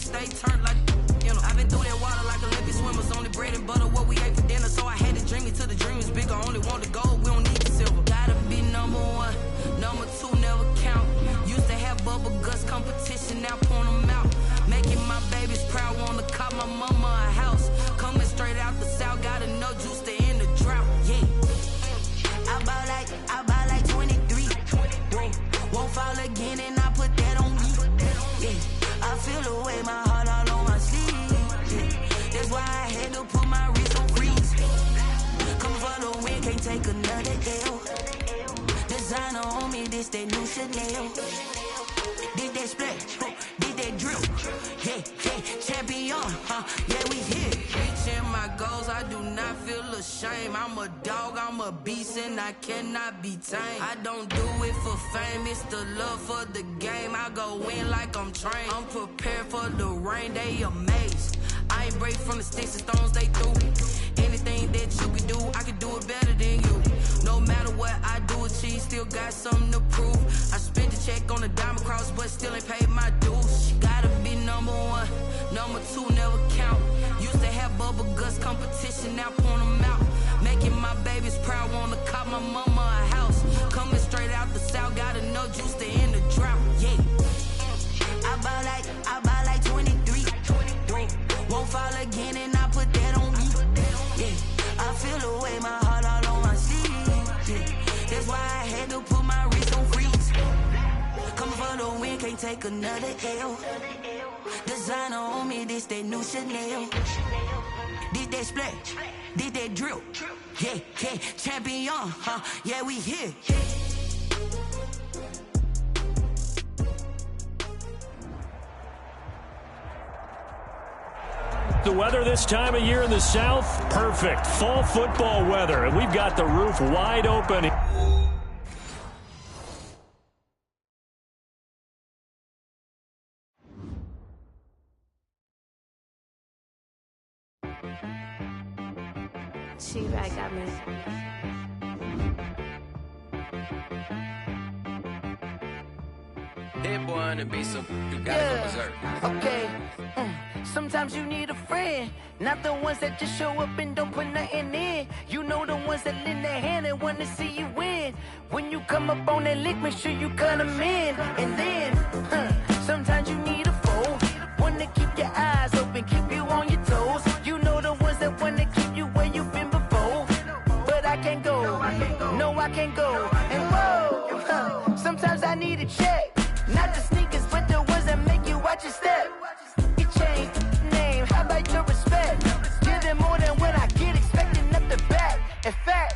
stay turned like, you know. I've been through that water like Olympic swimmers. Only bread and butter, what we ate for dinner. So I had to dream it till the dream is bigger. Only want the gold, we don't need the silver. Gotta be number one, number two never count. Used to have bubble guts competition, now point them out. Making my babies proud, wanna cop my mama a house. Coming straight out the south, gotta know juice to end the drought. Yeah. I buy like 23. Won't fall again and I put that on me. Yeah. I feel the way, my heart all on my sleeve. Yeah. That's why I had to put my wrist on freeze. Come for the win, can't take another L. Designer on me, this that new Chanel. Did that splash, did that drill. Yeah, champion, yeah, we here. Reaching my goals, I do not feel ashamed. I'm a dog, I'm a beast, and I cannot be tamed. I don't do it for fame, it's the love for the game. I go in like I'm trained. I'm prepared for the rain, they amazed. I ain't break from the sticks and stones they threw. Anything that you can do, I can do it better than you. No matter what I do, achieve, still got something to prove. I spent the check on the diamond cross, but still ain't paid my dues. Gotta be number one, number two never count. Used to have bubble guts competition, now point them out. Making my babies proud, wanna cop my mama a house. Coming straight out the south, gotta know juice to end the drought. Yeah. I buy like 23. Won't fall again and I put that on me. Yeah. I feel the way, my heart all on my sleeve. Yeah. That's why I had to put my wrist on freeze. Coming for the win, can't take another L. Designer on me, this that new Chanel. Did that splash, did that drill. Yeah, champion, yeah, we here. The weather this time of year in the South, perfect. Fall football weather, and we've got the roof wide open. She-Rag got me. That boy on the beat, so you gotta go berserk. Okay. Sometimes you need a friend, not the ones that just show up and don't put nothing in. You know the ones that lend their hand and want to see you win. When you come up on that lick, make sure you cut them in. And then, sometimes you need a foe, one to keep your eyes open, keep you on your toes. You know the ones that want to keep you where you've been before. But I can't go, no I can't go. And whoa, sometimes I need a check, not the sneakers, but the ones that make you watch your step. Name, how about your respect? Give them more than what I get, expecting up the back. In fact,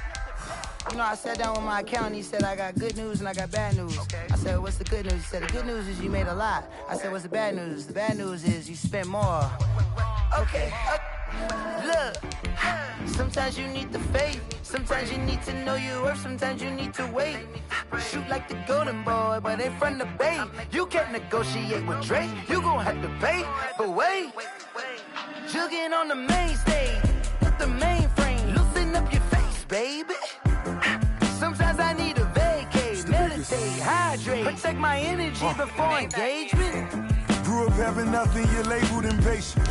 you know, I sat down with my accountant, he said, I got good news and I got bad news. Okay. I said, what's the good news? He said, the good news is you made a lot. I said, what's the bad news? The bad news is you spent more. Okay. Look, sometimes you need the faith, sometimes you need to know your worth, sometimes you need to wait. Shoot like the golden boy, but ain't from the bay. You can't negotiate with Drake, you gon' have to pay. But wait, jugging on the main stage, with the mainframe, loosen up your face, baby. Sometimes I need a vacate, meditate, hydrate, protect my energy before engagement. Grew up having nothing, you're labeled impatient.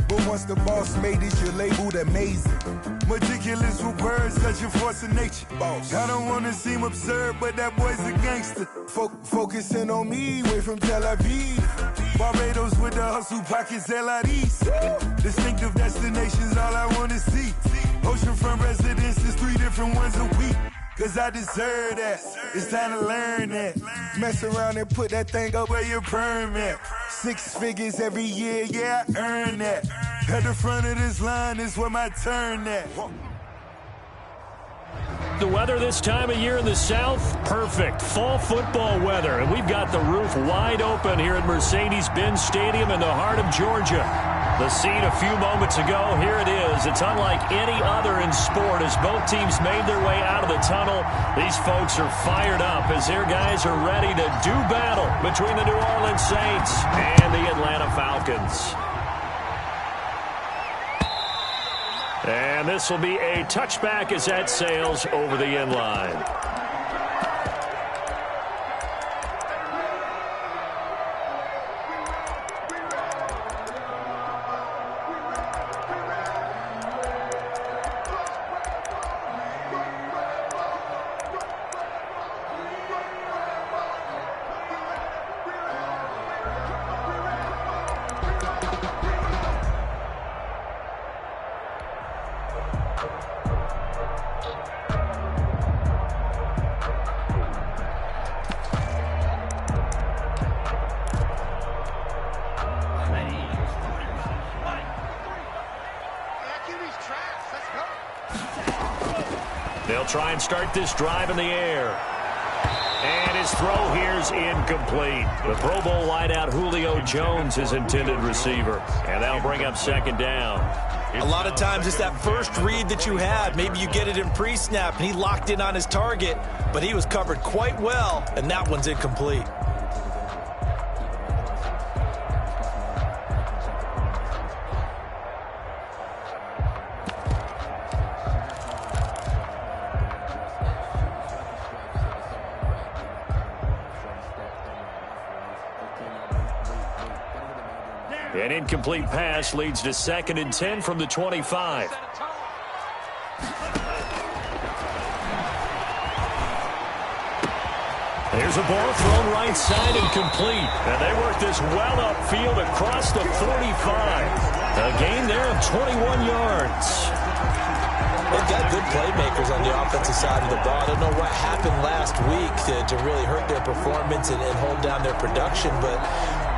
But once the boss made it, you're labeled amazing. Meticulous with words, such a force of nature. I don't wanna seem absurd, but that boy's a gangster. Focusing on me, way from Tel Aviv. Barbados with the hustle pockets, LIDs. Distinctive destinations, all I wanna see. Oceanfront residences, 3 different ones a week. Cause I deserve that, it's time to learn that. Mess around and put that thing up where your permit. 6 figures every year, yeah, I earn that. At the front of this line is where my turn at. The weather this time of year in the South, perfect. Fall football weather, and we've got the roof wide open here at Mercedes-Benz Stadium in the heart of Georgia. The scene a few moments ago, here it is. It's unlike any other in sport as both teams made their way out of the tunnel. These folks are fired up as their guys are ready to do battle between the New Orleans Saints and the Atlanta Falcons. And this will be a touchback as that sails over the end line. They'll try and start this drive in the air. And his throw here's incomplete. The Pro Bowl wideout Julio Jones is intended receiver. And that'll bring up second down. A lot of times it's that first read that you had. Maybe you get it in pre-snap, and he locked in on his target, but he was covered quite well, and that one's incomplete. An incomplete pass leads to 2nd and 10 from the 25. Here's a ball thrown right side and complete. And they work this well upfield across the 45. A gain there of 21 yards. They've got good playmakers on the offensive side of the ball. I don't know what happened last week to really hurt their performance and hold down their production, but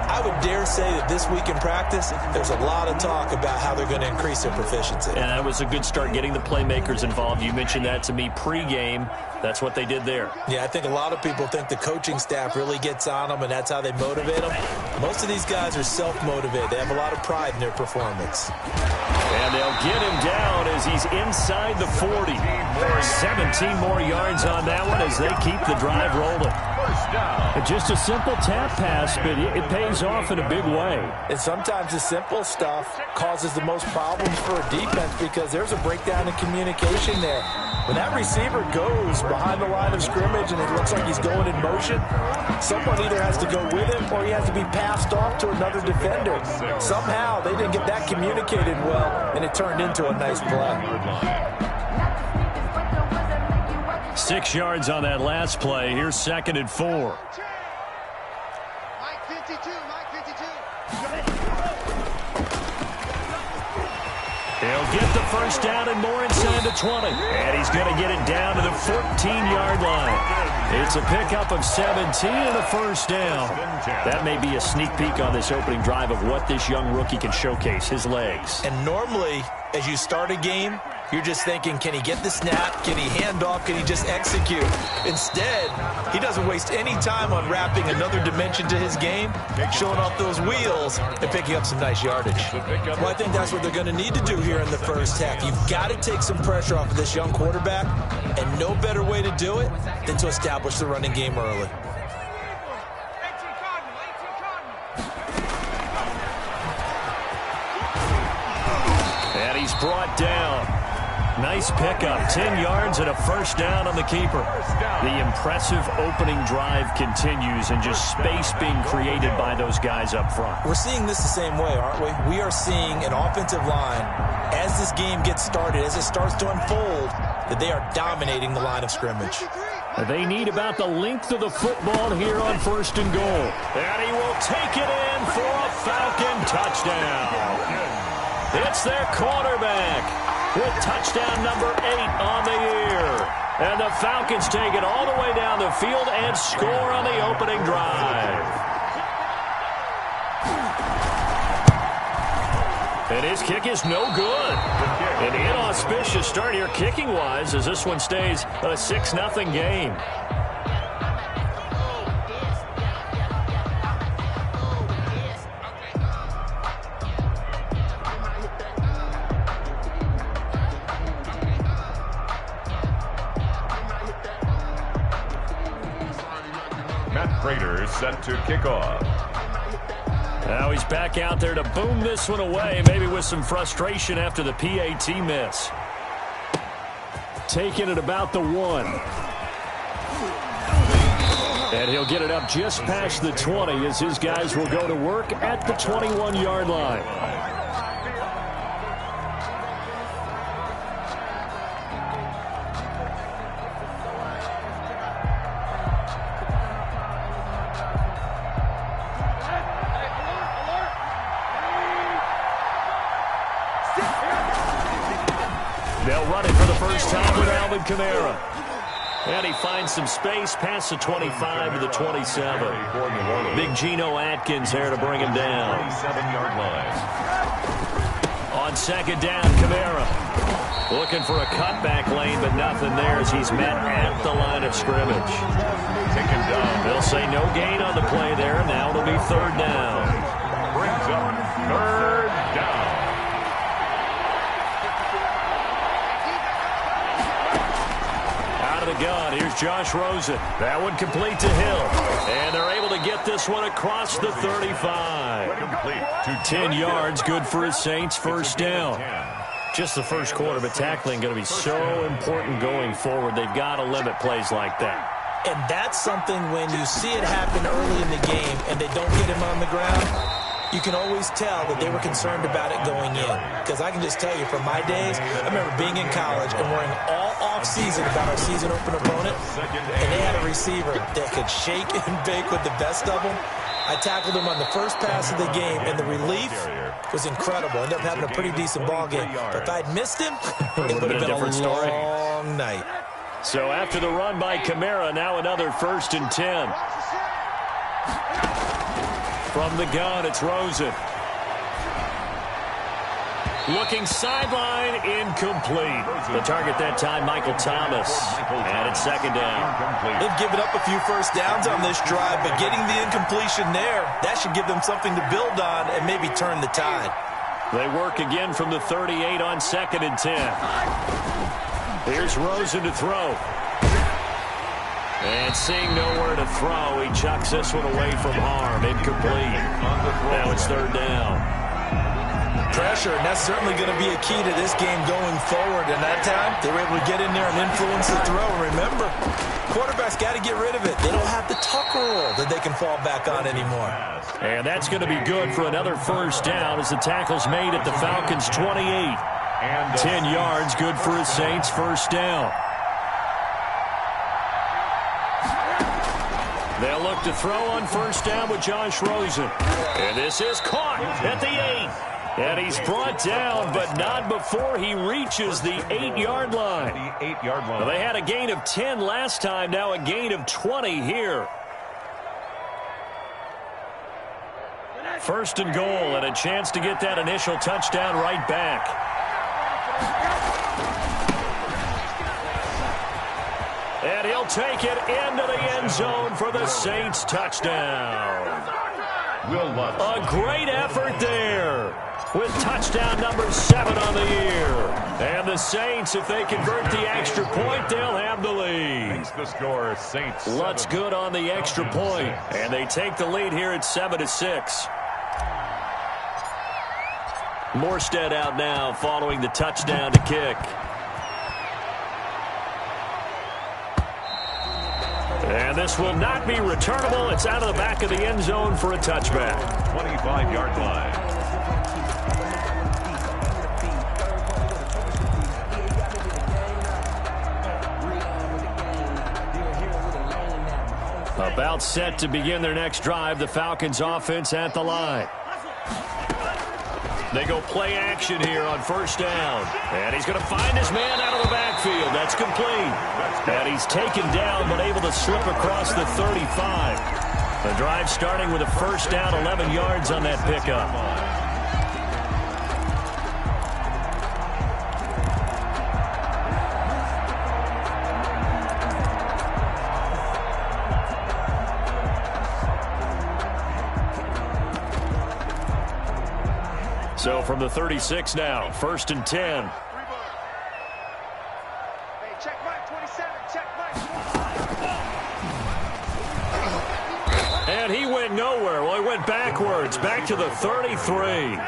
I would dare say that this week in practice, there's a lot of talk about how they're going to increase their proficiency. And that was a good start getting the playmakers involved. You mentioned that to me pregame. That's what they did there. Yeah, I think a lot of people think the coaching staff really gets on them, and that's how they motivate them. Most of these guys are self-motivated. They have a lot of pride in their performance. And they'll get him down as he's inside the 40. 17 more yards on that one as they keep the drive rolling. Just a simple tap pass, but it pays off in a big way. And sometimes the simple stuff causes the most problems for a defense because there's a breakdown in communication there. When that receiver goes behind the line of scrimmage and it looks like he's going in motion, someone either has to go with him or he has to be passed off to another defender. Somehow they didn't get that communicated well, and it turned into a nice play. 6 yards on that last play. Here's 2nd and 4. Mike 52, Mike 52. He'll get the first down and more inside the 20. And he's going to get it down to the 14-yard line. It's a pickup of 17 and a first down. That may be a sneak peek on this opening drive of what this young rookie can showcase, his legs. And normally, as you start a game, you're just thinking, can he get the snap? Can he hand off? Can he just execute? Instead, he doesn't waste any time on wrapping another dimension to his game, showing off those wheels, and picking up some nice yardage. Well, I think that's what they're going to need to do here in the first half. You've got to take some pressure off of this young quarterback, and no better way to do it than to establish the running game early. And he's brought down. Nice pickup, 10 yards and a first down on the keeper. The impressive opening drive continues and just space being created by those guys up front. We're seeing this the same way, aren't we? We are seeing an offensive line, as this game gets started, as it starts to unfold, that they are dominating the line of scrimmage. They need about the length of the football here on 1st and goal. And he will take it in for a Falcon touchdown. It's their quarterback with touchdown number 8 on the year. And the Falcons take it all the way down the field and score on the opening drive. And his kick is no good. An inauspicious start here kicking-wise as this one stays a 6-0 game. Raiders set to kick off. Now he's back out there to boom this one away, maybe with some frustration after the PAT miss. Taking it about the 1. And he'll get it up just past the 20 as his guys will go to work at the 21-yard line. They'll run it for the first time with Alvin Kamara. And he finds some space past the 25 to the 27. Big Geno Atkins there to bring him down. 27-yard line. On 2nd down, Kamara. Looking for a cutback lane, but nothing there as he's met at the line of scrimmage. Taken down. They'll say no gain on the play there. Now it'll be third down. Brings up third down. Out of the gun, here's Josh Rosen. That one complete to Hill. And they're able to get this one across the 35. Complete to 10 yards, good for his Saints, first down. Just the first quarter, but tackling going to be so important going forward. They've got to limit plays like that. And that's something when you see it happen early in the game and they don't get him on the ground, you can always tell that they were concerned about it going in. Because I can just tell you from my days, I remember being in college and worrying all off-season about our season open opponent, and they had a receiver that could shake and bake with the best of them. I tackled him on the first pass of the game, and the relief was incredible. Ended up having a pretty decent ball game. But if I'd missed him, it would have been a different story. long night. So after the run by Kamara, now another 1st and 10. From the gun, it's Rosen. Looking sideline, incomplete. The target that time, Michael Thomas. And it's second down. They've given up a few first downs on this drive, but getting the incompletion there, that should give them something to build on and maybe turn the tide. They work again from the 38 on 2nd and 10. Here's Rosen to throw. And seeing nowhere to throw, he chucks this one away from harm. Incomplete. Now it's third down. Pressure, and that's certainly going to be a key to this game going forward. And that time, they were able to get in there and influence the throw. Remember, quarterbacks got to get rid of it. They don't have the tuck roll that they can fall back on anymore. And that's going to be good for another first down as the tackle's made at the Falcons' 28. 10 yards, good for his Saints, first down. They'll look to throw on first down with Josh Rosen. And this is caught at the 8. And he's brought down, but not before he reaches the 8-yard line. Well, they had a gain of 10 last time, now a gain of 20 here. First and goal, and a chance to get that initial touchdown right back. And he'll take it into the end zone for the Saints touchdown. A great effort there with touchdown number 7 on the year. And the Saints, if they convert the extra point, they'll have the lead. The score, Saints. Lutz good on the extra point, and they take the lead here at 7-6. Morstead out now following the touchdown to kick. And this will not be returnable. It's out of the back of the end zone for a touchback. 25-yard line. About set to begin their next drive, the Falcons offense at the line. They go play action here on first down. And he's going to find his man out of the backfield. That's complete. And he's taken down but able to slip across the 35. The drive starting with a first down, 11 yards on that pickup. So from the 36 now, 1st and 10. And he went nowhere. Well, he went backwards, back to the 33.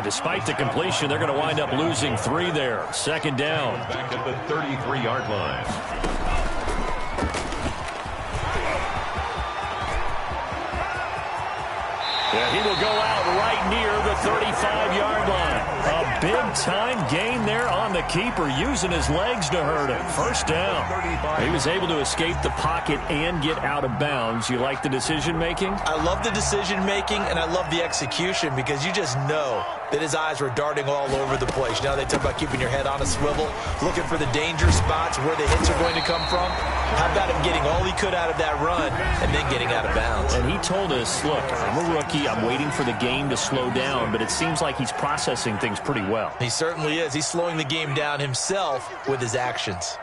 Despite the completion, they're going to wind up losing 3 there. Second down. Back at the 33-yard line. Yeah, he will go out right near the 35-yard line. A big-time gain there on the keeper, using his legs to hurt him. First down. He was able to escape the pocket and get out of bounds. You like the decision-making? I love the decision-making, and I love the execution because you just know that his eyes were darting all over the place. Now they talk about keeping your head on a swivel, looking for the danger spots where the hits are going to come from. How about him getting all he could out of that run and then getting out of bounds? And he told us, look, I'm a rookie. I'm waiting for the game to slow down, but it seems like he's processing things pretty well. He certainly is. He's slowing the game down himself with his actions.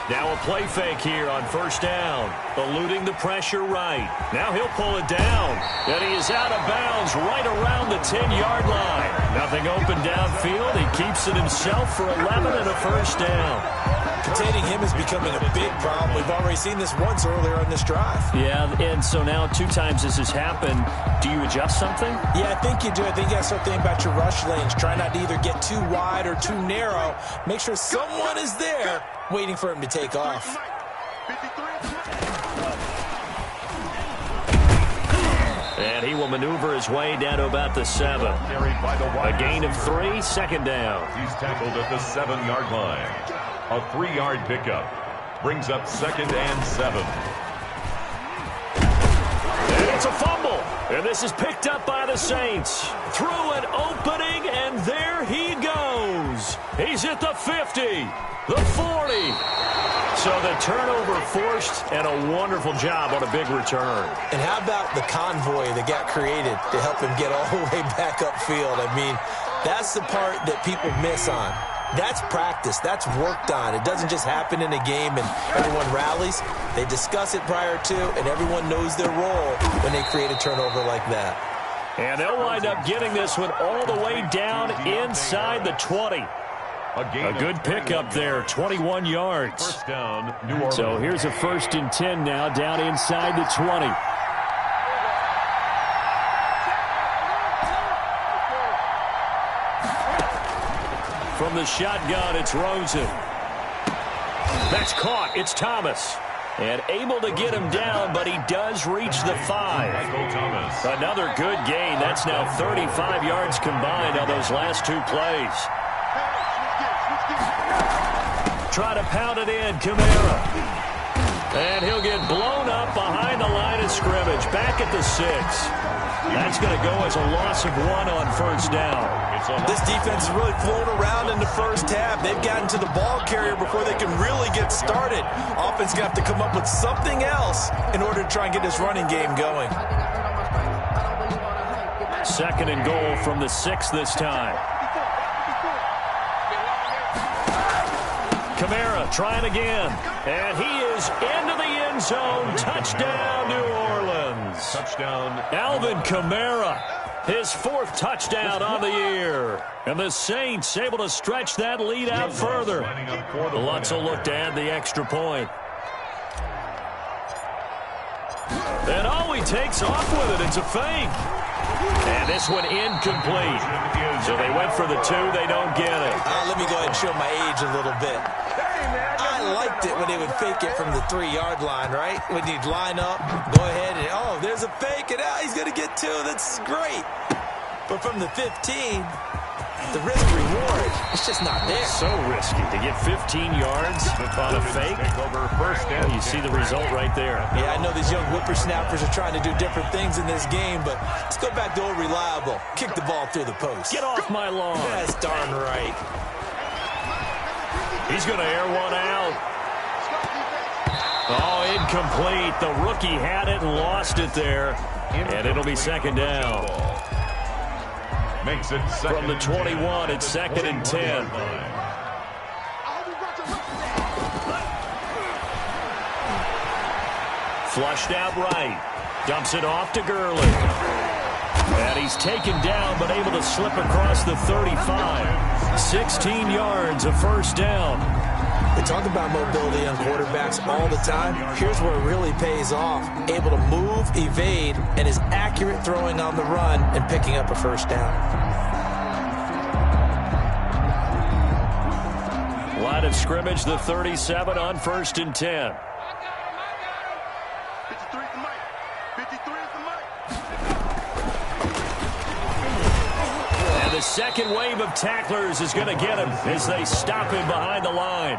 Now a play fake here on first down. Eluding the pressure right. Now he'll pull it down. And he is out of bounds right around the 10-yard line. Nothing open downfield. He keeps it himself for 11 and a first down. Containing him is becoming a big problem. We've already seen this once earlier on this drive. Yeah, and so now 2 times this has happened. Do you adjust something? Yeah, I think you do. I think you got to start thinking about your rush lanes. Try not to either get too wide or too narrow. Make sure someone is there waiting for him to take off. And he will maneuver his way down to about the 7. A gain of 3, second down. He's tackled at the 7-yard line. A 3-yard pickup brings up 2nd and 7. And it's a fumble. And this is picked up by the Saints. Through an opening, and there he goes. He's at the 50, the 40. So the turnover forced, and a wonderful job on a big return. And how about the convoy that got created to help him get all the way back upfield? I mean, that's the part that people miss on. That's practice. That's worked on. It doesn't just happen in a game and everyone rallies. They discuss it prior to, and everyone knows their role when they create a turnover like that. And they'll wind up getting this one all the way down inside the 20. A good pickup there, 21 yards. First down, New Orleans. So here's a 1st and 10 now down inside the 20. From the shotgun, it's Rosen. That's caught. It's Thomas. And able to get him down, but he does reach the 5. Michael Thomas. Another good gain. That's now 35 yards combined on those last 2 plays. Try to pound it in, Kamara. And he'll get blown up behind the line of scrimmage. Back at the 6. That's going to go as a loss of 1 on first down. This defense has really flown around in the first half. They've gotten to the ball carrier before they can really get started. Offense going to have to come up with something else in order to try and get this running game going. 2nd and goal from the 6 this time. Kamara trying again. And he is into the end zone. Touchdown, New Orleans. Touchdown. Alvin Kamara, his 4th touchdown on the year. And the Saints able to stretch that lead out further. Lutz will look to add the extra point. And oh, he takes off with it. It's a fake. And this one incomplete. So they went for the 2. They don't get it. Let me go ahead and show my age a little bit. I liked it when they would fake it from the 3-yard line, right? When you'd line up, go ahead and, oh, there's a fake, and he's going to get 2. That's great. But from the 15, the risk-reward, it's just not there. So risky to get 15 yards on a fake. Well, you see the result right there. Yeah, I know these young whippersnappers are trying to do different things in this game, but let's go back to old reliable. Kick the ball through the post. Get off my lawn. That's darn right. He's going to air one out. Oh, incomplete. The rookie had it and lost it there. And it'll be 2nd down. Makes it from the 21, it's 2nd and 10. Flushed out right. Dumps it off to Gurley. And he's taken down, but able to slip across the 35. 16 yards, a first down. We talk about mobility on quarterbacks all the time. Here's where it really pays off. Able to move, evade, and is accurate throwing on the run and picking up a first down. Line of scrimmage, the 37 on 1st and 10. The second wave of tacklers is going to get him as they stop him behind the line.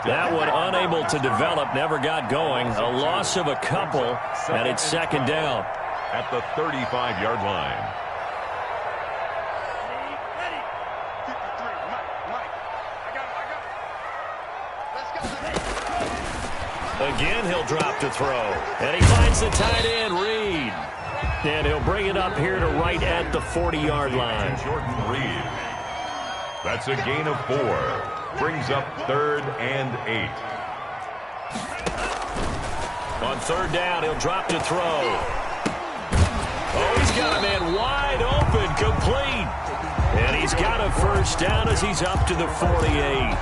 That one unable to develop, never got going. A loss of a couple, and it's 2nd down. At the 35-yard line. Again, he'll drop to throw. And he finds the tight end, Reed. And he'll bring it up here to right at the 40-yard line. Jordan Reed. That's a gain of 4. Brings up 3rd and 8. On 3rd down, he'll drop to throw. Oh, he's got a man wide open, complete. And he's got a 1st down as he's up to the 48.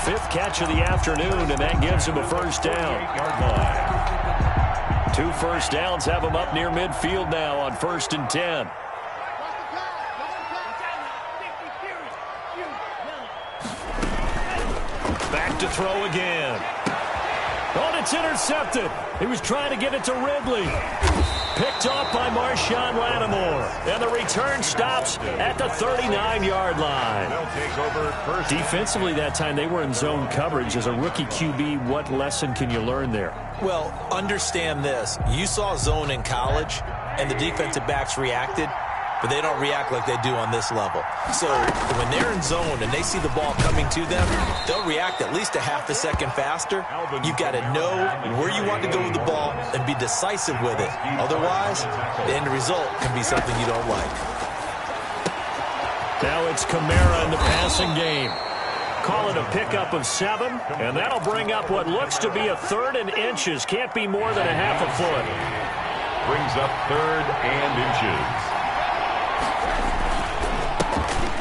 5th catch of the afternoon, and that gives him a 1st down. 2 1st downs have him up near midfield now on 1st and 10. Back to throw again. Oh, and it's intercepted. He was trying to get it to Ridley. Picked off by Marshawn Lattimore. And the return stops at the 39-yard line. They'll take over first. Defensively that time, they were in zone coverage. As a rookie QB, what lesson can you learn there? Well, understand this. You saw zone in college, and the defensive backs reacted, but they don't react like they do on this level. So when they're in zone and they see the ball coming to them, they'll react at least a half a second faster. You've got to know where you want to go with the ball and be decisive with it. Otherwise, the end result can be something you don't like. Now it's Kamara in the passing game. Call it a pickup of 7, and that'll bring up what looks to be a 3rd and inches. Can't be more than a half a foot. Brings up 3rd and inches.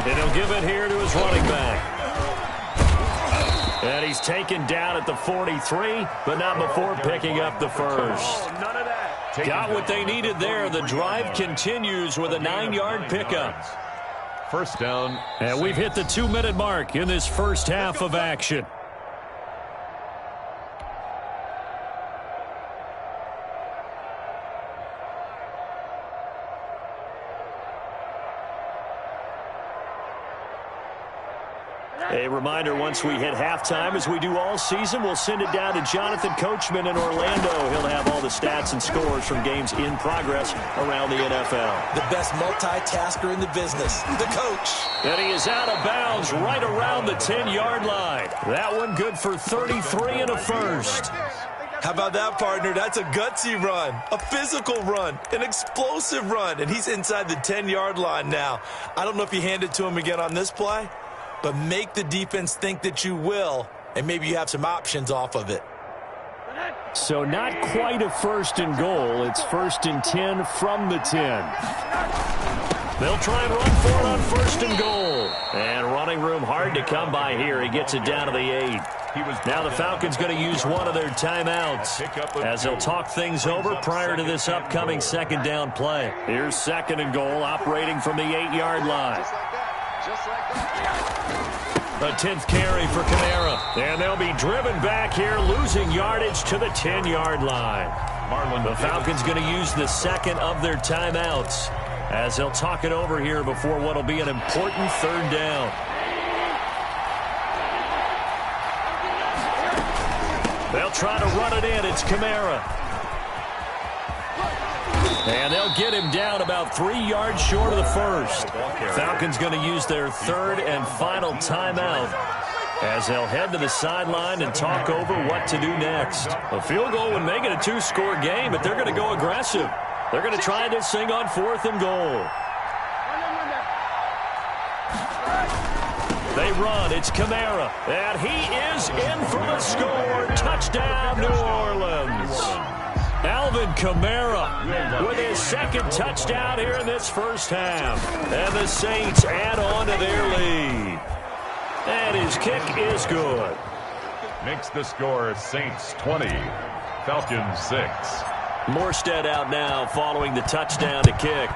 And he'll give it here to his running back. And he's taken down at the 43, but not before picking up the 1st. None of that. Got what they needed there. The drive continues with a 9-yard pickup. 1st down. And we've hit the 2-minute mark in this first half of action. A reminder, once we hit halftime, as we do all season, we'll send it down to Jonathan Coachman in Orlando. He'll have all the stats and scores from games in progress around the NFL. The best multitasker in the business, the coach. And he is out of bounds right around the 10-yard line. That one good for 33 and a 1st. How about that, partner? That's a gutsy run, a physical run, an explosive run, and he's inside the 10-yard line now. I don't know if you hand it to him again on this play, but make the defense think that you will, and maybe you have some options off of it. So not quite a 1st and goal. It's 1st and 10 from the 10. They'll try and run for it on 1st and goal. And running room hard to come by here. He gets it down to the 8. Now the Falcons going to use one of their timeouts as they'll talk things over prior to this upcoming 2nd down play. Here's 2nd and goal, operating from the 8-yard line. A 10th carry for Kamara. And they'll be driven back here, losing yardage to the 10-yard line. The Falcons going to use the 2nd of their timeouts as they'll talk it over here before what will be an important 3rd down. They'll try to run it in. It's Kamara. And they'll get him down about 3 yards short of the 1st. Falcons going to use their 3rd and final timeout as they'll head to the sideline and talk over what to do next. A field goal would make it a 2-score game, but they're going to go aggressive. They're going to try this thing on 4th and goal. They run. It's Kamara. And he is in for the score. Touchdown, New Orleans. Alvin Kamara with his 2nd touchdown here in this first half. And the Saints add on to their lead. And his kick is good. Makes the score Saints 20, Falcons 6. Morstead out now following the touchdown to kick.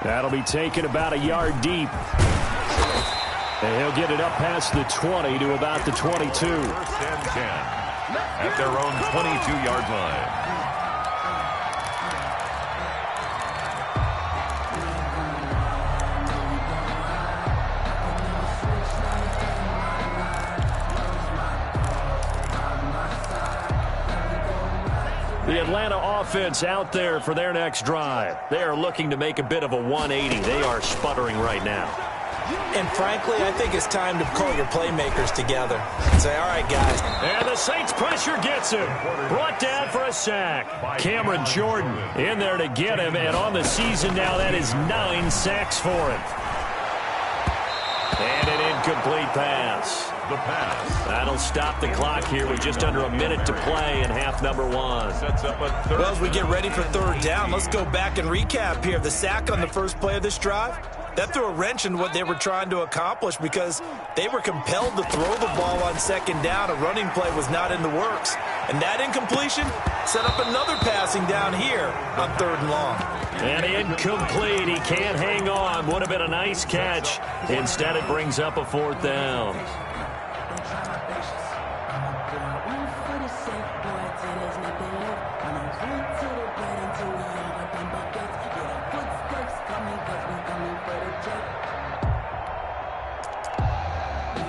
That'll be taken about a yard deep. And he'll get it up past the 20 to about the 22. 1st and 10 at their own 22-yard line. The Atlanta offense out there for their next drive. They are looking to make a bit of a 180. They are sputtering right now. And frankly, I think it's time to call your playmakers together and say, all right, guys. And the Saints pressure gets him. Brought down for a sack. Cameron Jordan in there to get him. And on the season now, that is 9 sacks for him. And an incomplete pass. The pass. That'll stop the clock here with just under a minute to play in half number 1. Sets up a third. Well, as we get ready for third down, let's go back and recap here. The sack on the first play of this drive, that threw a wrench in what they were trying to accomplish because they were compelled to throw the ball on second down. A running play was not in the works. And that incompletion set up another passing down here on third and long. And incomplete. He can't hang on. Would have been a nice catch. Instead, it brings up a fourth down.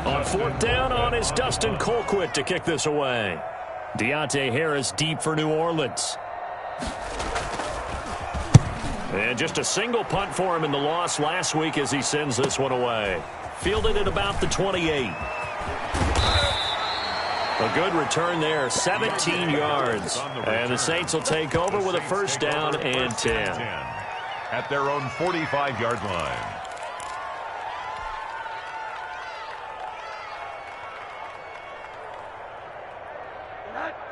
On fourth down on is Dustin Colquitt to kick this away. Deontay Harris deep for New Orleans. And just a single punt for him in the loss last week as he sends this one away. Fielded at about the 28. A good return there, 17 yards. And the Saints will take over with a first down and 10. At their own 45-yard line.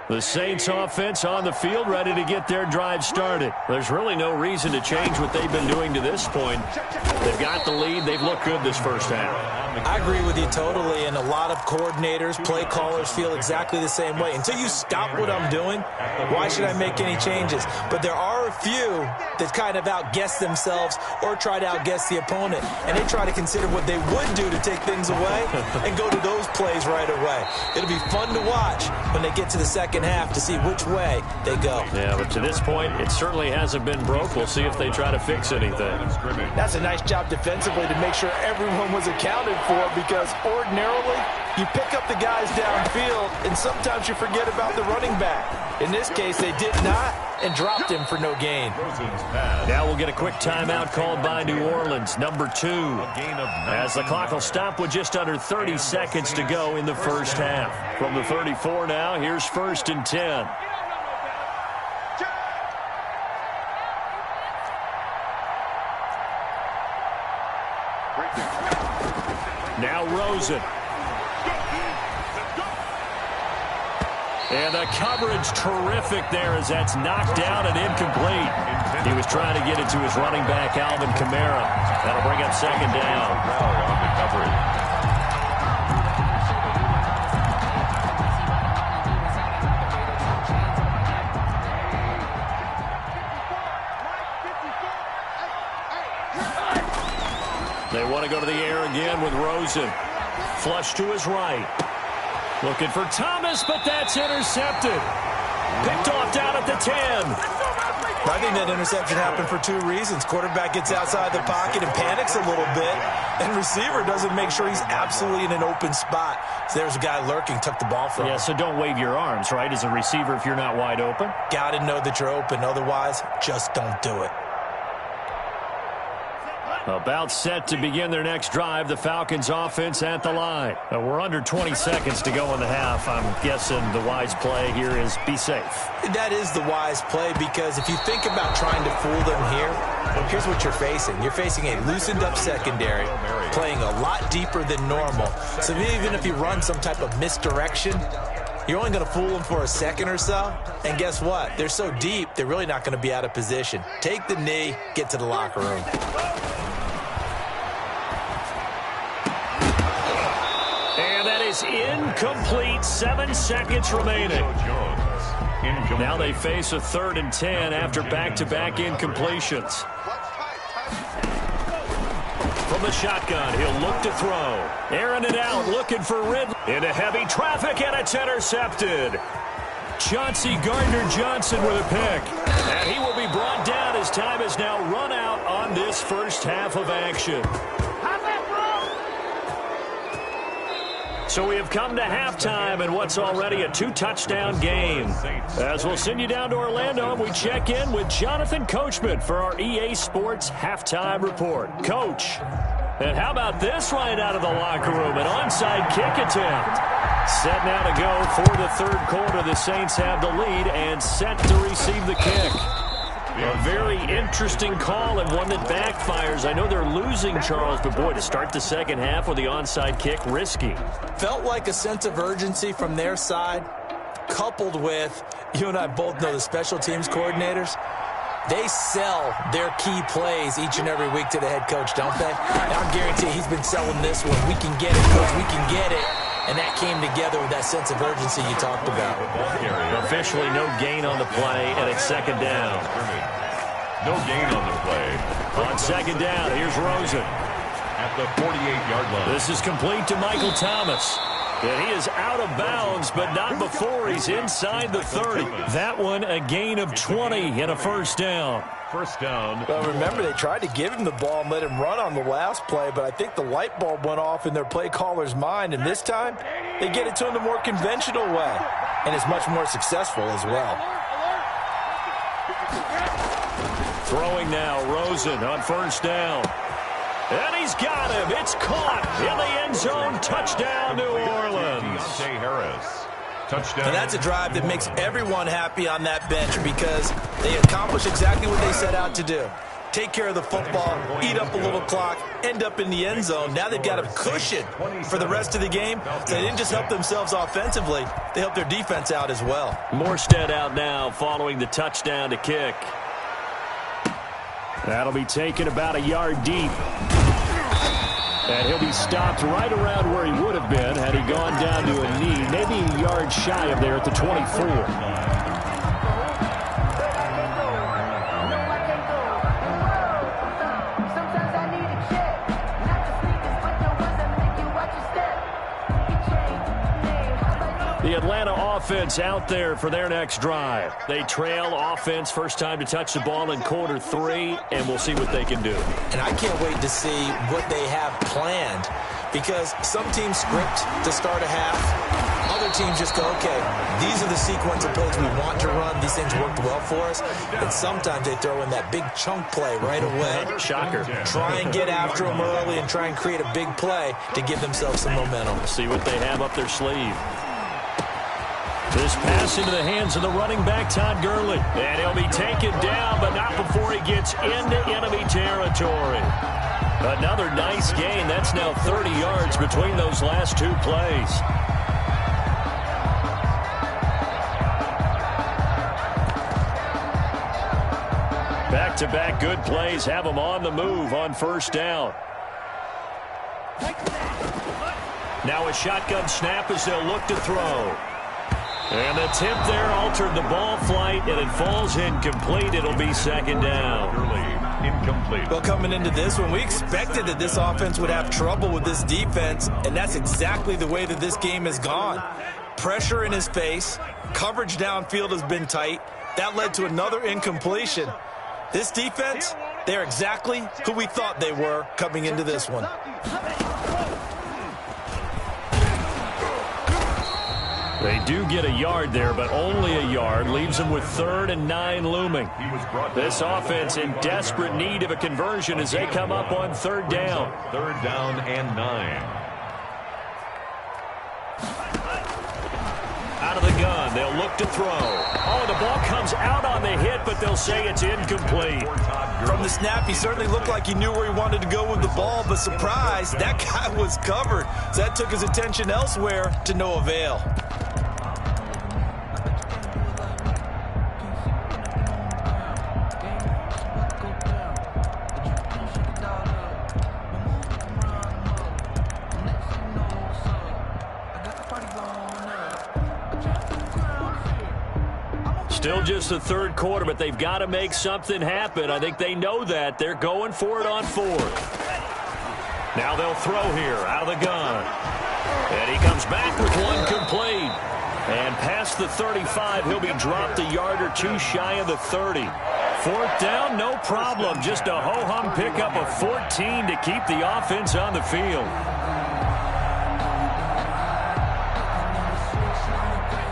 The Saints offense on the field, ready to get their drive started. There's really no reason to change what they've been doing to this point. They've got the lead. They've looked good this first half. I agree with you totally, and a lot of coordinators, play callers feel exactly the same way. Until you stop what I'm doing, why should I make any changes? But there are a few that kind of outguess themselves or try to outguess the opponent, and they try to consider what they would do to take things away and go to those plays right away. It'll be fun to watch when they get to the second half to see which way they go. Yeah, but to this point, it certainly hasn't been broke. We'll see if they try to fix anything. That's a nice job defensively to make sure everyone was accounted for, because ordinarily you pick up the guys downfield and sometimes you forget about the running back. In this case, they did not and dropped him for no gain. Now we'll get a quick timeout called by New Orleans, number 2. As the clock will stop with just under 30 seconds to go in the first half. From the 34 now, here's first and 10. Now Rosen. And the coverage terrific there as that's knocked down and incomplete. He was trying to get it to his running back, Alvin Kamara. That'll bring up second down. On the coverage. They want to go to the air again with Rosen. Flush to his right. Looking for Thomas, but that's intercepted. Picked off down at the 10. I think that interception happened for two reasons. Quarterback gets outside the pocket and panics a little bit, and receiver doesn't make sure he's absolutely in an open spot. So there's a guy lurking, took the ball from him. Yeah, so don't wave your arms, right, as a receiver if you're not wide open. Got to know that you're open. Otherwise, just don't do it. About set to begin their next drive, the Falcons offense at the line. We're under 20 seconds to go in the half. I'm guessing the wise play here is be safe. That is the wise play, because if you think about trying to fool them here, here's what you're facing. You're facing a loosened up secondary, playing a lot deeper than normal. So even if you run some type of misdirection, you're only going to fool them for a second or so. And guess what? They're so deep, they're really not going to be out of position. Take the knee, get to the locker room. Incomplete, 7 seconds remaining. Now they face a 3rd and 10 after back-to-back incompletions. From the shotgun, he'll look to throw. Airing it out, looking for Ridley. Into heavy traffic, and it's intercepted. Chauncey Gardner-Johnson with a pick. And he will be brought down as time is now run out on this first half of action. So we have come to halftime in what's already a 2-touchdown game. As we'll send you down to Orlando, and we check in with Jonathan Coachman for our EA Sports Halftime Report. Coach. And how about this right out of the locker room? An onside kick attempt. Set now to go for the third quarter. The Saints have the lead and set to receive the kick. A very interesting call and one that backfires. I know they're losing, Charles, but boy, to start the second half with the onside kick, risky. Felt like a sense of urgency from their side, coupled with, you and I both know the special teams coordinators, they sell their key plays each and every week to the head coach, don't they? And I guarantee he's been selling this one. We can get it, coach, we can get it. And that came together with that sense of urgency you talked about. Officially no gain on the play, and it's second down. No gain on the play. On second down, here's Rosen. At the 48-yard line. This is complete to Michael Thomas. And he is out of bounds, but not before he's inside the 30. That one a gain of 20 and a first down. First down. Well, remember, they tried to give him the ball and let him run on the last play, but I think the light bulb went off in their play caller's mind, and this time they get it to him the more conventional way, and it's much more successful as well. Throwing now, Rosen on first down. And he's got him. It's caught in the end zone. Touchdown, New Orleans. Deontay Harris. Touchdown. And that's a drive that makes everyone happy on that bench because they accomplish exactly what they set out to do. Take care of the football, eat up a little clock, end up in the end zone. Now they've got a cushion for the rest of the game. So they didn't just help themselves offensively, they helped their defense out as well. Morstead out now following the touchdown to kick. That'll be taken about a yard deep. And he'll be stopped right around where he would have been had he gone down to a knee, maybe a yard shy of there at the 24. The Atlanta offense out there for their next drive. They trail offense first time to touch the ball in quarter 3, and we'll see what they can do. And I can't wait to see what they have planned because some teams script to start a half. Other teams just go, okay, these are the sequence of plays we want to run. These things worked well for us. And sometimes they throw in that big chunk play right away. Shocker. Try and get after them early and try and create a big play to give themselves some momentum. See what they have up their sleeve. This pass into the hands of the running back, Todd Gurley. And he'll be taken down, but not before he gets into enemy territory. Another nice gain. That's now 30 yards between those last two plays. Back-to-back good plays have them on the move on first down. Now a shotgun snap as they'll look to throw. And the tip there altered the ball flight, and it falls incomplete. It'll be second down. Incomplete. Well, coming into this one, we expected that this offense would have trouble with this defense, and that's exactly the way that this game has gone. Pressure in his face, coverage downfield has been tight. That led to another incompletion. This defense, they're exactly who we thought they were coming into this one. They do get a yard there, but only a yard. Leaves them with 3rd and 9 looming. This offense in desperate need of a conversion as they come up on 3rd down. 3rd down and 9. Out of the gun, they'll look to throw. Oh, the ball comes out on the hit, but they'll say it's incomplete. From the snap, he certainly looked like he knew where he wanted to go with the ball, but surprise, that guy was covered. So that took his attention elsewhere to no avail. Still just the 3rd quarter, but they've got to make something happen. I think they know that. They're going for it on 4th. Now they'll throw here out of the gun. And he comes back with one complete. And past the 35, he'll be dropped a yard or two shy of the 30. 4th down, no problem. Just a ho-hum pickup of 14 to keep the offense on the field.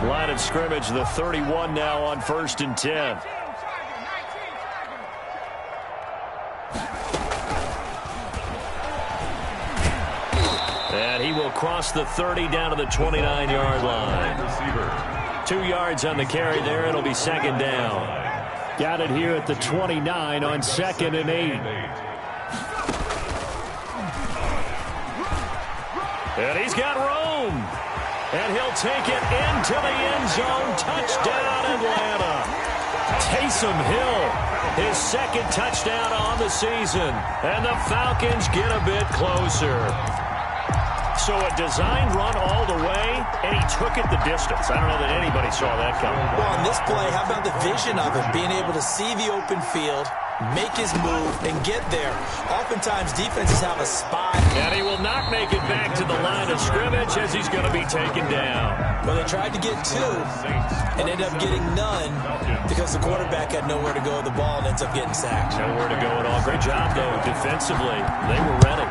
Line of scrimmage, the 31 now on 1st and 10. across the 30 down to the 29-yard line. 2 yards on the carry there. It'll be second down. Got it here at the 29 on 2nd and 8. And he's got room. And he'll take it into the end zone. Touchdown, Atlanta. Taysom Hill, his 2nd touchdown on the season. And the Falcons get a bit closer. So a designed run all the way, and he took it the distance. I don't know that anybody saw that coming. Well, on this play, how about the vision of him, being able to see the open field, make his move, and get there. Oftentimes, defenses have a spot. And he will not make it back to the line of scrimmage as he's going to be taken down. Well, they tried to get 2 and ended up getting none because the quarterback had nowhere to go with the ball and ends up getting sacked. Nowhere to go at all. Great job, though, defensively. They were ready.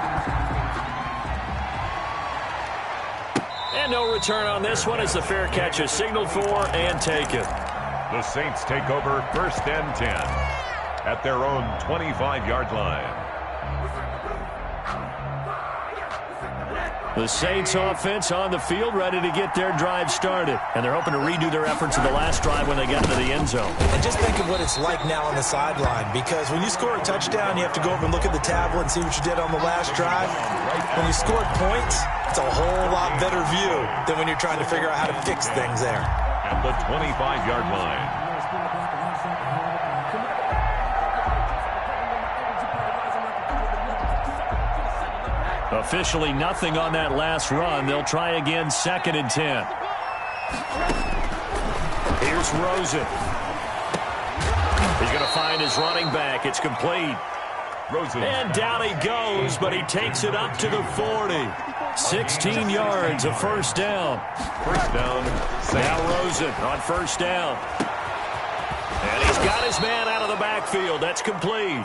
And no return on this one as the fair catch is signaled for and taken. The Saints take over 1st and 10 at their own 25-yard line. The Saints offense on the field, ready to get their drive started. And they're hoping to redo their efforts in the last drive when they got into the end zone. And just think of what it's like now on the sideline, because when you score a touchdown, you have to go over and look at the tablet and see what you did on the last drive. When you scored points, it's a whole lot better view than when you're trying to figure out how to fix things there. At the 25-yard line. Officially nothing on that last run. They'll try again, 2nd and 10. Here's Rosen. He's going to find his running back. It's complete. Rosen. And down he goes, but he takes it up to the 40. 16 yards, a first down. First down. Now Rosen on first down. And he's got his man out of the backfield. That's complete.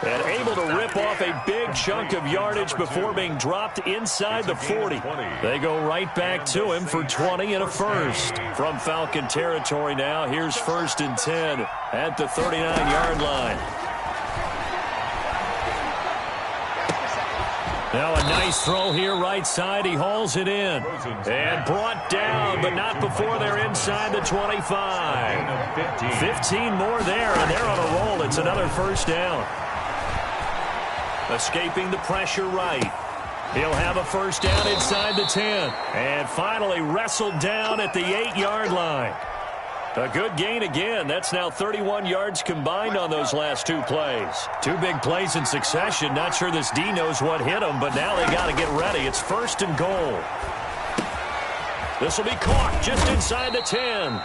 And able to rip off a big chunk of yardage before being dropped inside the 40. They go right back to him for 20 and a first. From Falcon territory now, here's 1st and 10 at the 39-yard line. Now a nice throw here right side. He hauls it in. And brought down, but not before they're inside the 25. 15 more there, and they're on a roll. It's another first down. Escaping the pressure right. He'll have a first down inside the 10. And finally wrestled down at the 8-yard line. A good gain again. That's now 31 yards combined on those last 2 plays. 2 big plays in succession. Not sure this D knows what hit him, but now they got to get ready. It's 1st and goal. This will be caught just inside the 10.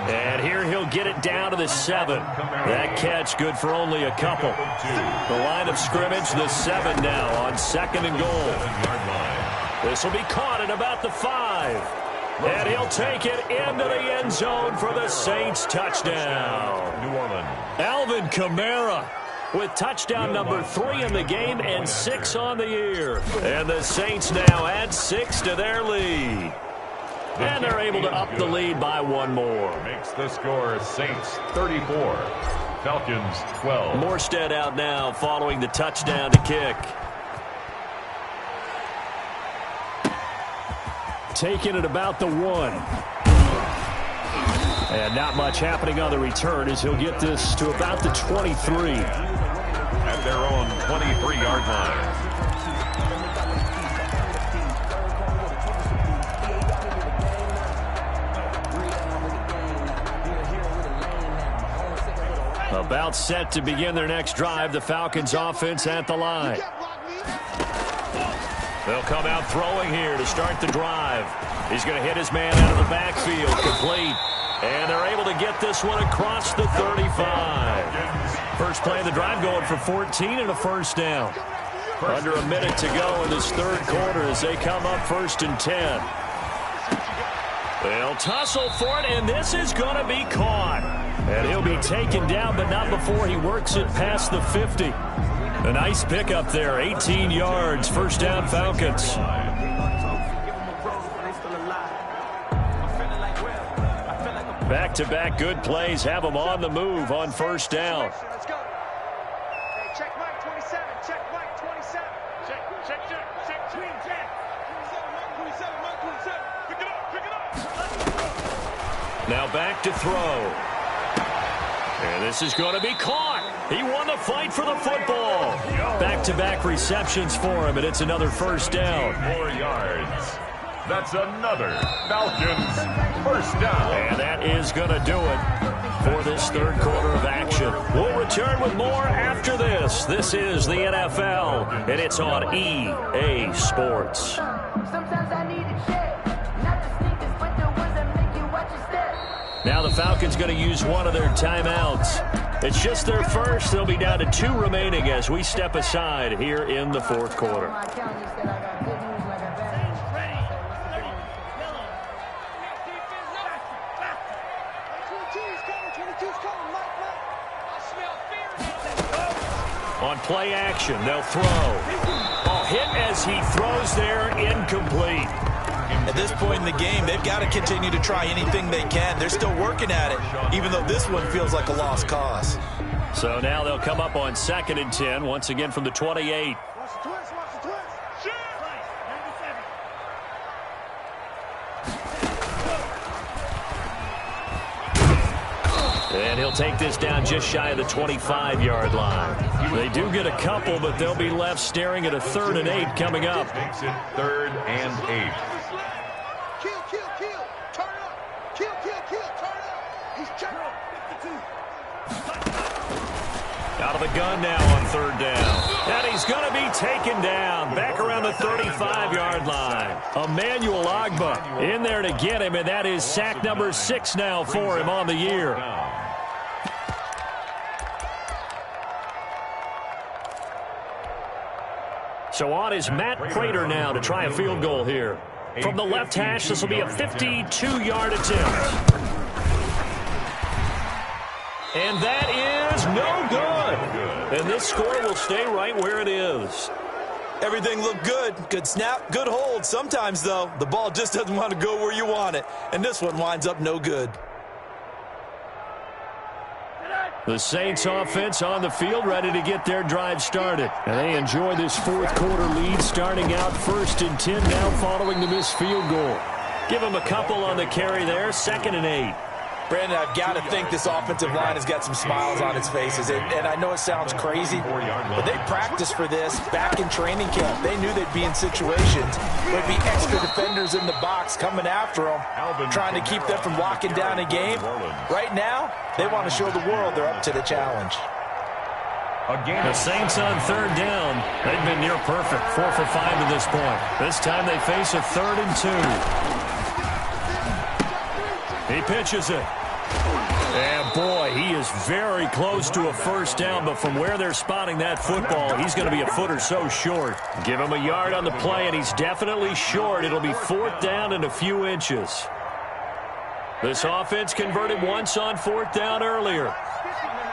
And here he'll get it down to the 7. That catch good for only a couple. The line of scrimmage, the 7 now on 2nd and goal. This will be caught at about the 5. And he'll take it into the end zone for the Saints touchdown. New Orleans. Alvin Kamara with touchdown number 3 in the game and 6 on the year. And the Saints now add 6 to their lead. And they're able to up the lead by 1 more. Makes the score Saints 34, Falcons 12. Morstead out now following the touchdown to kick. Taking it about the 1. And not much happening on the return as he'll get this to about the 23. At their own 23-yard line. About set to begin their next drive, the Falcons offense at the line. They'll come out throwing here to start the drive. He's going to hit his man out of the backfield, complete. And they're able to get this one across the 35. First play of the drive going for 14 and a first down. Under a minute to go in this 3rd quarter as they come up 1st and 10. They'll tussle for it, and this is going to be caught. And he'll be taken down, but not before he works it past the 50. A nice pickup there, 18 yards, first down Falcons. Back-to-back good plays have them on the move on first down. Let's go. Hey, check Mike 27. Check Mike 27. Check. Now back to throw. And this is going to be caught. He won the fight for the football. Back-to-back receptions for him, and it's another first down. 4 yards. That's another Falcons first down. And that is going to do it for this third quarter of action. We'll return with more after this. This is the NFL, and it's on EA Sports. Sometimes I need a check, not the sneakers, but the ones that make you watch your step. Now the Falcons going to use one of their timeouts. It's just their first. They'll be down to 2 remaining as we step aside here in the fourth quarter. On play action, they'll throw. Oh, hit as he throws there, incomplete. At this point in the game, they've got to continue to try anything they can. They're still working at it, even though this one feels like a lost cause. So now they'll come up on 2nd and 10, once again from the 28. And he'll take this down just shy of the 25-yard line. They do get a couple, but they'll be left staring at a 3rd and 8 coming up. Makes it 3rd and 8. Kill, turn up. Kill, turn up. He's jumping. 52. Out of the gun now on 3rd down. And he's going to be taken down back around the 35-yard line. Emmanuel Agba in there to get him, and that is sack number 6 now for him on the year. So on is Matt Prater now to try a field goal here. From the left hash, this will be a 52-yard attempt. And that is no good. And this score will stay right where it is. Everything looked good. Good snap, good hold. Sometimes, though, the ball just doesn't want to go where you want it. And this one winds up no good. The Saints offense on the field, ready to get their drive started. And they enjoy this fourth quarter lead, starting out 1st and 10 now following the missed field goal. Give them a couple on the carry there, 2nd and 8. Brandon, I've got to think this offensive line has got some smiles on its faces. And I know it sounds crazy, but they practiced for this back in training camp. They knew they'd be in situations where there'd be extra defenders in the box coming after them, trying to keep them from locking down a game. Right now, they want to show the world they're up to the challenge. The Saints on 3rd down. They've been near perfect, 4 for 5 to this point. This time they face a 3rd and 2. He pitches it. And boy, he is very close to a first down, but from where they're spotting that football, he's going to be a foot or so short. Give him a yard on the play, and he's definitely short. It'll be 4th down and a few inches. This offense converted once on 4th down earlier.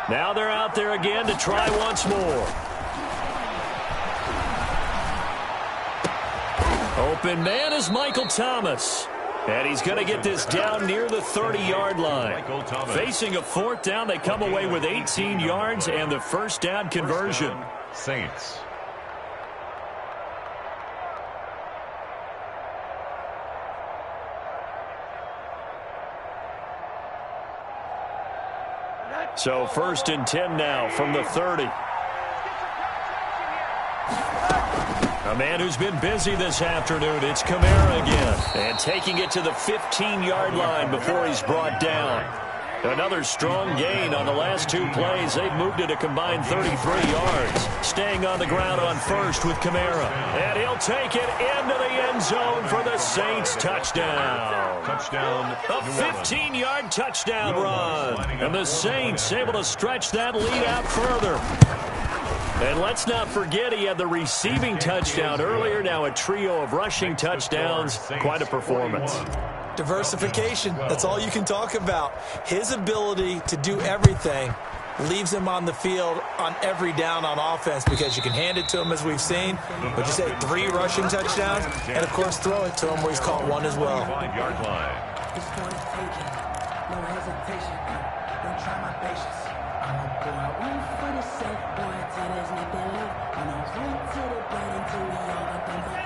Now they're out there again to try once more. Open man is Michael Thomas. And he's going to get this down near the 30-yard line. Facing a 4th down, they come away with 18 yards and the first down conversion. Saints. So 1st and 10 now from the 30. A man who's been busy this afternoon, it's Kamara again. And taking it to the 15-yard line before he's brought down. Another strong gain on the last 2 plays. They've moved it a combined 33 yards. Staying on the ground on 1st with Kamara. And he'll take it into the end zone for the Saints touchdown. Touchdown. A 15-yard touchdown run. And the Saints able to stretch that lead out further. And let's not forget he had the receiving touchdown earlier. Now a trio of rushing touchdowns. Quite a performance. Diversification, that's all you can talk about. His ability to do everything leaves him on the field on every down on offense because you can hand it to him as we've seen. Would you say 3 rushing touchdowns? And, of course, throw it to him where he's caught 1 as well. 5-yard line. No hesitation, don't try my patience. I'ma pour out one for the safe, boy, till there's nothing left.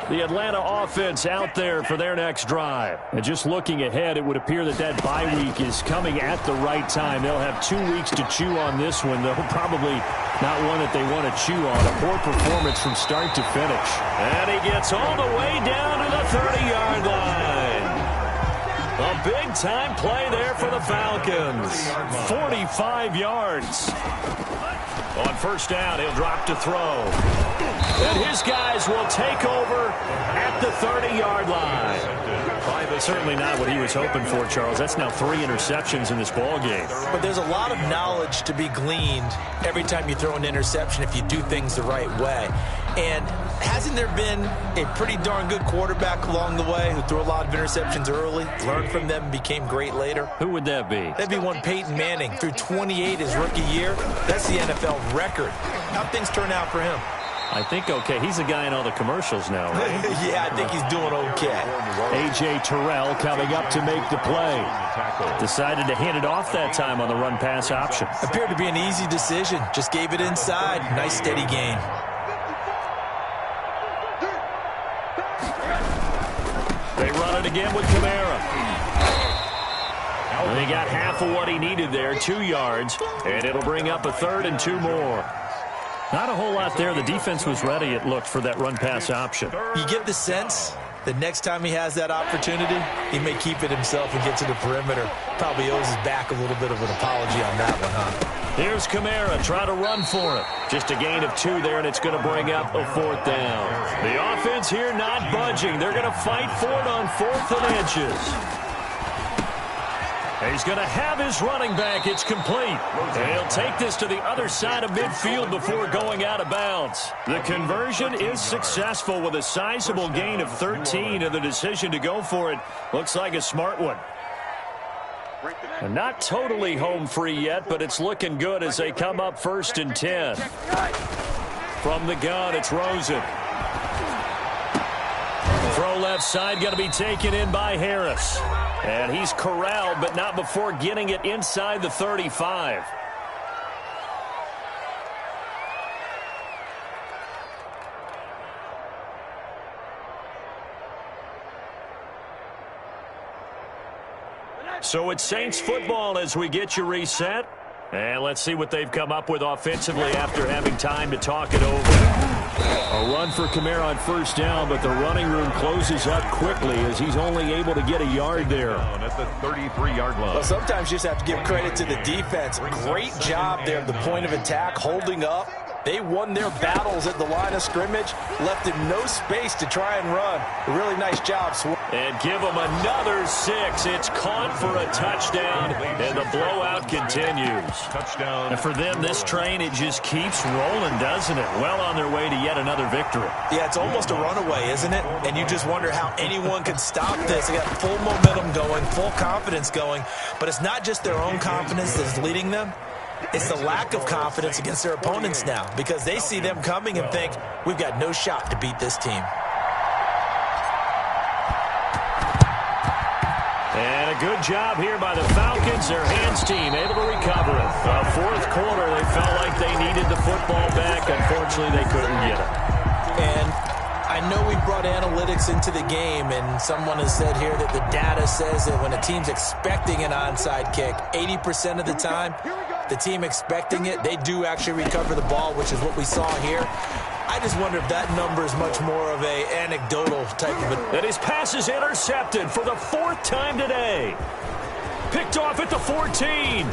The Atlanta offense out there for their next drive. And just looking ahead, it would appear that that bye week is coming at the right time. They'll have 2 weeks to chew on this one, though probably not one that they want to chew on. A poor performance from start to finish. And he gets all the way down to the 30-yard line. A big-time play there for the Falcons. 45 yards. On first down, he'll drop to throw. And his guys will take over at the 30-yard line. Certainly not what he was hoping for, Charles. That's now 3 interceptions in this ball game. But there's a lot of knowledge to be gleaned every time you throw an interception if you do things the right way. And hasn't there been a pretty darn good quarterback along the way who threw a lot of interceptions early, learned from them, and became great later? Who would that be? That'd be one Peyton Manning. Threw 28 his rookie year. That's the NFL record. How'd things turn out for him? I think okay. He's the guy in all the commercials now, right? Yeah, I think he's doing okay. A.J. Terrell coming up to make the play. Decided to hand it off that time on the run-pass option. Appeared to be an easy decision. Just gave it inside. Nice steady gain. They run it again with Kamara. And he got half of what he needed there, 2 yards, and it'll bring up a 3rd and 2 more. Not a whole lot there. The defense was ready, it looked, for that run-pass option. You get the sense that next time he has that opportunity, he may keep it himself and get to the perimeter. Probably owes his back a little bit of an apology on that one, huh? Here's Kamara trying to run for it. Just a gain of 2 there, and it's going to bring up a 4th down. The offense here not budging. They're going to fight for it on 4th and inches. He's going to have his running back. It's complete. And he'll take this to the other side of midfield before going out of bounds. The conversion is successful with a sizable gain of 13, and the decision to go for it looks like a smart one. And not totally home free yet, but it's looking good as they come up 1st and 10. From the gun, it's Rosen. Throw left side, going to be taken in by Harris. And he's corralled, but not before getting it inside the 35. So it's Saints football as we get you reset. And let's see what they've come up with offensively after having time to talk it over. A run for Kamara on 1st down, but the running room closes up quickly as he's only able to get a yard there. At the 33-yard line. Well, sometimes you just have to give credit to the defense. Great job there at the point of attack, holding up. They won their battles at the line of scrimmage, left him no space to try and run. A really nice job. And give him another 6. It's caught for a touchdown, and the blowout continues. Touchdown. And for them, this train, it just keeps rolling, doesn't it? Well on their way to yet another victory. Yeah, it's almost a runaway, isn't it? And you just wonder how anyone could stop this. They got full momentum going, full confidence going, but it's not just their own confidence that's leading them. It's the lack of confidence against their opponents now because they see them coming and think, we've got no shot to beat this team. And a good job here by the Falcons, their hands team, able to recover it. The 4th quarter, they felt like they needed the football back. Unfortunately, they couldn't get it. And I know we brought analytics into the game, and someone has said here that the data says that when a team's expecting an onside kick, 80% of the time, the team expecting it, they do actually recover the ball, which is what we saw here. I just wonder if that number is much more of an anecdotal type of it. And his pass is intercepted for the 4th time today. Picked off at the 14.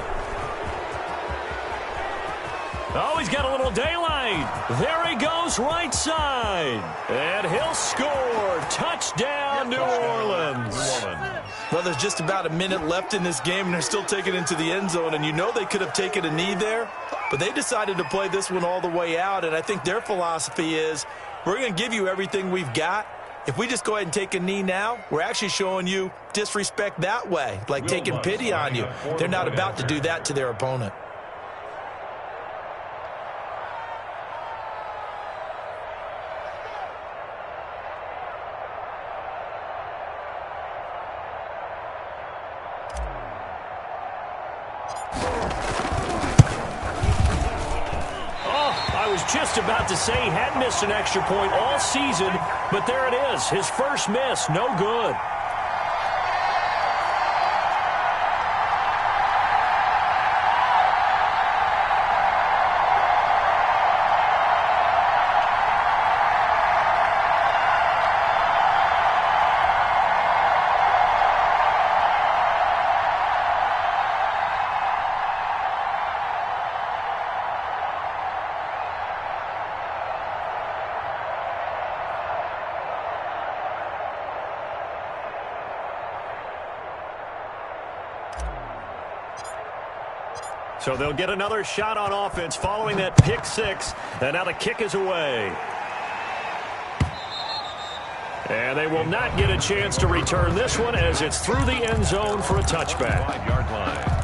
Oh, he's got a little daylight. There he goes, right side. And he'll score. Touchdown, New Orleans. Well, there's just about a minute left in this game, and they're still taking it into the end zone. And you know they could have taken a knee there, but they decided to play this one all the way out. And I think their philosophy is, we're going to give you everything we've got. If we just go ahead and take a knee now, we're actually showing you disrespect that way, like taking pity on you. They're not about to do that to their opponent. I was just about to say he hadn't missed an extra point all season, but there it is. His first miss, no good. So they'll get another shot on offense following that pick six. And now the kick is away. And they will not get a chance to return this one as it's through the end zone for a touchback. 5-yard line.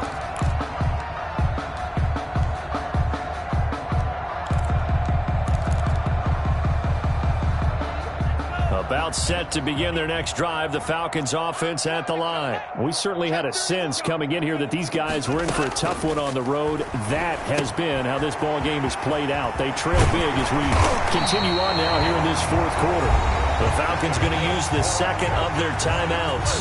About set to begin their next drive, the Falcons offense at the line. We certainly had a sense coming in here that these guys were in for a tough one on the road. That has been how this ball game has played out. They trail big as we continue on now here in this fourth quarter. The Falcons going to use the second of their timeouts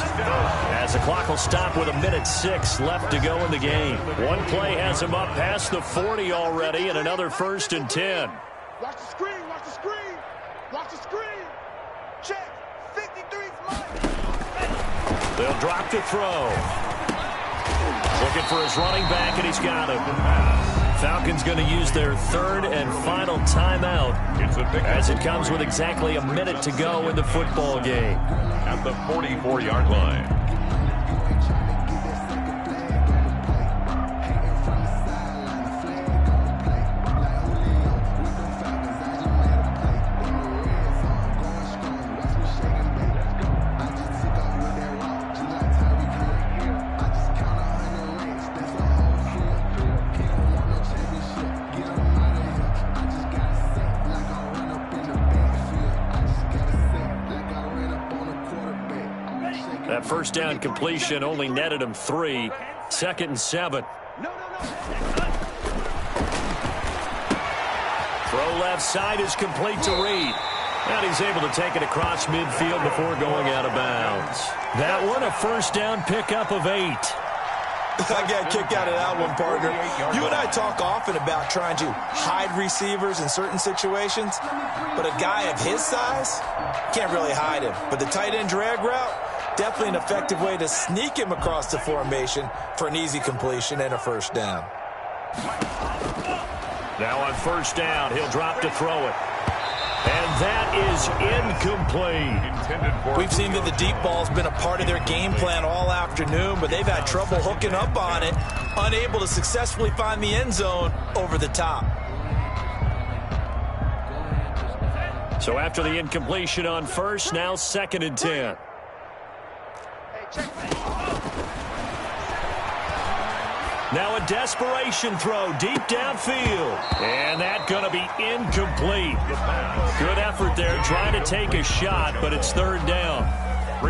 as the clock will stop with 1:06 left to go in the game. One play has them up past the 40 already and another 1st and 10. Watch the screen, watch the screen, watch the screen. Check, 53's mine. They'll drop the throw. Looking for his running back, and he's got him. Falcons going to use their third and final timeout as it comes with exactly a minute to go in the football game. At the 44-yard line. That first down completion only netted him 3. 2nd and 7. Throw left side is complete to Reed. And he's able to take it across midfield before going out of bounds. That one, a first down pickup of 8. I got kicked out of that one, partner. You and I talk often about trying to hide receivers in certain situations, but a guy of his size can't really hide him. But the tight end drag route, definitely an effective way to sneak him across the formation for an easy completion and a first down. Now on first down, he'll drop to throw it. And that is incomplete. We've seen that the deep ball's been a part of their game plan all afternoon, but they've had trouble hooking up on it, unable to successfully find the end zone over the top. So after the incompletion on first, now 2nd and 10. Now a desperation throw deep downfield. And that's going to be incomplete. Good effort there trying to take a shot, but it's 3rd down.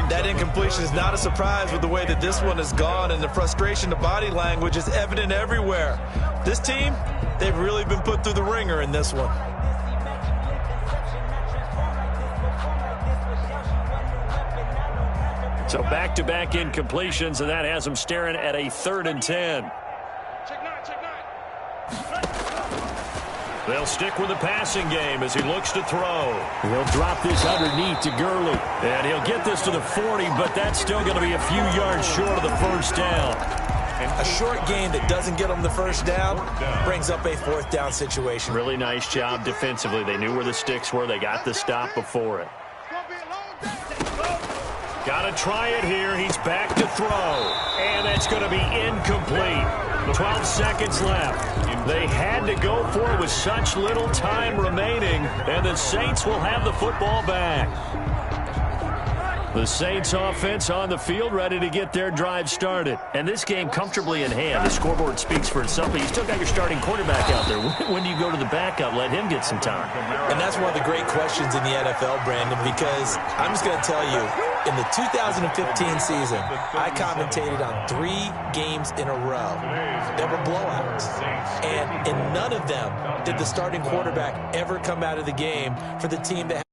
That incompletion is not a surprise with the way that this one has gone, and the frustration, the body language is evident everywhere. This team, they've really been put through the ringer in this one. So back-to-back incompletions, and that has them staring at a 3rd and 10. They'll stick with the passing game as he looks to throw. He'll drop this underneath to Gurley. And he'll get this to the 40, but that's still going to be a few yards short of the first down. A short game that doesn't get them the first down brings up a 4th down situation. Really nice job defensively. They knew where the sticks were. They got the stop before it. Got to try it here. He's back to throw. And that's going to be incomplete. 12 seconds left. They had to go for it with such little time remaining. And the Saints will have the football back. The Saints offense on the field, ready to get their drive started. And this game comfortably in hand. The scoreboard speaks for itself, but you still got your starting quarterback out there. When do you go to the backup? Let him get some time. And that's one of the great questions in the NFL, Brandon, because I'm just going to tell you, in the 2015 season, I commentated on 3 games in a row that were blowouts. And in none of them did the starting quarterback ever come out of the game for the team that